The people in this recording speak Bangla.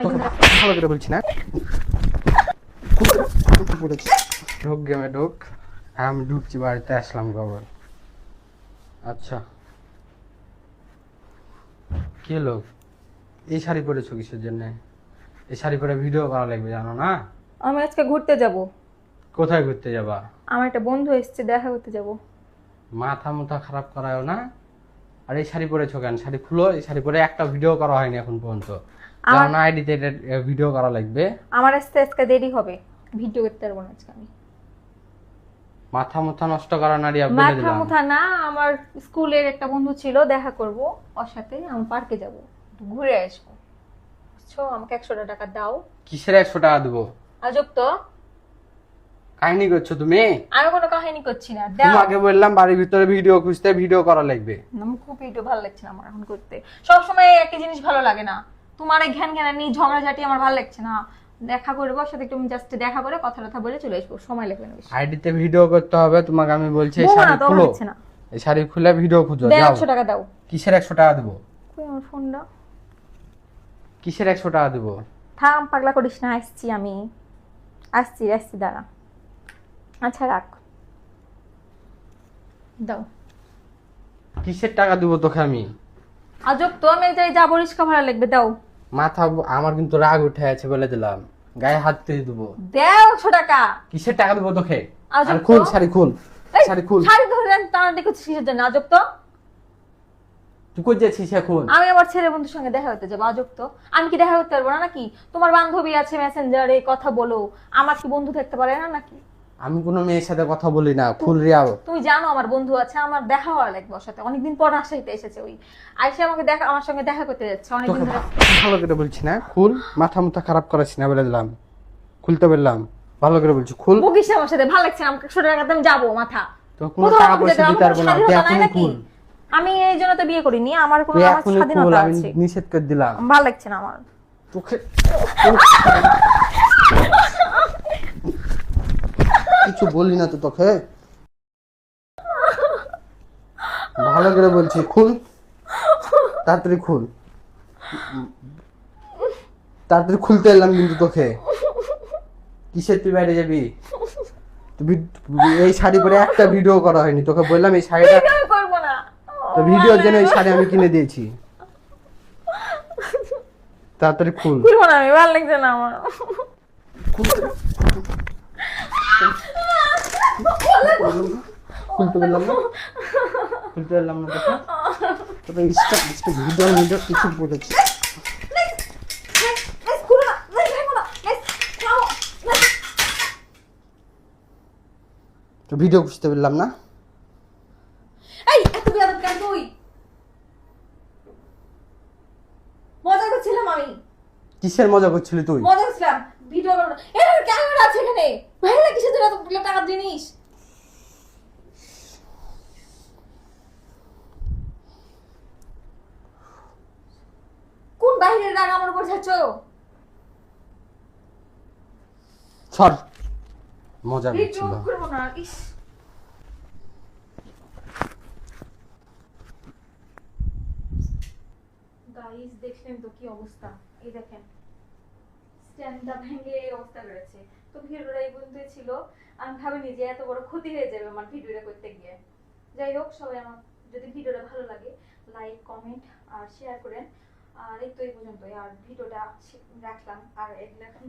ভালো করে বলছি না, ঢোক গেমে ঢোক। আমি ঢুকছি, বাড়িতে আসলাম খবর। আচ্ছা কি লোক, এই শাড়ি পরেছো কিসের জন্য? এই শাড়ি পরে ভিডিও করা লাগবে জানো না? আমি আজকে ঘুরতে যাব। কোথায় ঘুরতে যাবা? আমার একটা বন্ধু এসেছে, দেখা করতে যাব। মাথা মুথা খারাপ করায়ও না। আর এই শাড়ি পরেছো কেন? শাড়ি খুলো। এই শাড়ি পরে একটা ভিডিও করা হয়নি এখন পর্যন্ত। জানো না আইডিতে ভিডিও করা লাগবে। আমার আজকে দেরি হবে, ভিডিও করতে পারবো না আজকে আমি। মাথা মুথা নষ্ট করা নারী বলে মাথা দিলাম। মুথা না, আমার স্কুলের একটা বন্ধু ছিল, দেখা করব ওর সাথে। আমি পার্কে যাব, ঘুরে আসবো। বুঝছো, আমাকে 100 টাকা দাও। কিসের 100 টাকা দেবো? আজব তো, কাহিনী করছো তুমি। আমি কোনো কাহিনী করছি না, দাও। তোমাকে বললাম বাড়ির ভিতরে ভিডিও খুঁজতে, ভিডিও করা লাগবে। আমার খুব ভিডিও ভালো লাগছে না আমার এখন করতে। সব সময় একই জিনিস ভালো লাগে না। তোমার এই ঘ্যান ঘ্যানানি ঝগড়াঝাটি আমার ভালো লাগছে না। দেখা করবো ওর সাথে, একটু জাস্ট দেখা করে কথা টথা বলে চলে আসবো, সময় লাগবে না বেশি। আইডিতে ভিডিও করতে হবে তোমাকে, আমি বলছি এই বলো শাড়ি না, তো খুলো। হচ্ছে না। এই শাড়ি খুলে ভিডিও খুঁজো, দাও, যাও। 100 টাকা দাও। কিসের 100 টাকা দেবো? কই আমার ফোনটা? কিসের 100 টাকা দেবো? থাম, পাগলা করিস না, আসছি আমি। আসছি দাঁড়া। আচ্ছা রাখ, দাও। কিসের টাকা দেবো তোকে আমি? আজব তো, আমি যাই যাবো, রিস্কা ভাড়া লাগবে, দাও। মাথা আমার কিন্তু রাগ উঠে আছে বলে দিলাম, গায়ে হাত দিয়ে দেবো। দাও 100 টাকা। কিসের টাকা দেবো তোকে? আজব আর তো। খুল শাড়ি, খুল এই, শাড়ি খুল। শাড়ি ধরে টানা দেখছিস কিসের জন্য? আজব তো। তুই কই যাচ্ছিস এখন? আমি আমার ছেলে বন্ধুর সঙ্গে দেখা করতে যাবো। আজব তো, আমি কি দেখা করতে পারবো না নাকি? তোমার বান্ধবী আছে মেসেঞ্জারে, কথা বলো। আমার কি বন্ধু থাকতে পারে না নাকি? আমি কোনো মেয়ের সাথে কথা বলি না, খুল রিয়াও। তুমি জানো আমার বন্ধু আছে, আমার দেখা হওয়া লাগবে ওর সাথে। অনেকদিন পর রাজশাহীতে এসেছে, ওই আইসা আমাকে দেখা, আমার সঙ্গে দেখা করতে যাচ্ছে অনেকদিন তোকে ধরে। ভালো করে বলছি না, খুল। মাথা মুথা খারাপ করাচ্ছি না বলে দিলাম, খুলতে বললাম। ভালো করে বলছি, খুল। বকিস না আমার সাথে, ভালো লাগছে না। আমাকে 100 টাকা আমি যাবো, মাথা। তো কোনো কোথাও টাকা আমাকে পয়সা যেতে দিতে পারবো না, তুই স্বাধীনতা নাই এখনই নাকি? খুল। আমি এই জন্য তো বিয়ে করিনি, আমার কোনো তুই আমার এখনই খুল, স্বাধীনতা আমি আছে। নিষেধ করে দিলাম ভালো লাগছে না আমার। তোকে। কিছু বলি না তো তোকে, ভালো করে বলছি, খুল তাড়াতাড়ি খুল। তাড়াতাড়ি খুলতে এলাম কিন্তু তোকে। কিসের তুই বাইরে যাবি? এই শাড়ি পরে একটা ভিডিও করা হয়নি, তোকে বললাম এই শাড়িটা। আমি করবো না। তো ভিডিওর জন্য এই শাড়ি আমি কিনে দিয়েছি। তাড়াতাড়ি খুল। খুলবো না আমি, ভালো লাগছে না আমার। খুলতে বললাম না, খুলতে বললাম না তোকে। তোকে ভিডিও কিছু বলেছি। তো ভিডিও খুঁজতে বললাম না? এই এত বেয়াদব কেন তুই? মজা করছিলাম আমি। কিসের মজা করছিলি তুই? মজা করছিলাম, ভিডিও করব না। এর ক্যামেরা আছে এখানে, ভালো লাগে কিসের জন্য এত টাকার জিনিস? কোন বাইরের রাগ আমার উপর ছাড়ছো? সর, মজা ভিডিও করছিল। করব না। ইস, গাইস দেখলেন তো কি অবস্থা? এই দেখেন, স্ট্যান্ডটা ভেঙে এই অবস্থা করেছে। তো ভিডিওটা এই পর্যন্তই ছিল। আমি ভাবিনি যে এত বড় ক্ষতি হয়ে যাবে আমার ভিডিওটা করতে গিয়ে। যাই হোক, সবাই আমার যদি ভিডিওটা ভালো লাগে লাইক কমেন্ট আর শেয়ার করেন। আর এই তো এই পর্যন্তই। আর ভিডিওটা রাখলাম। আর এগুলো এখন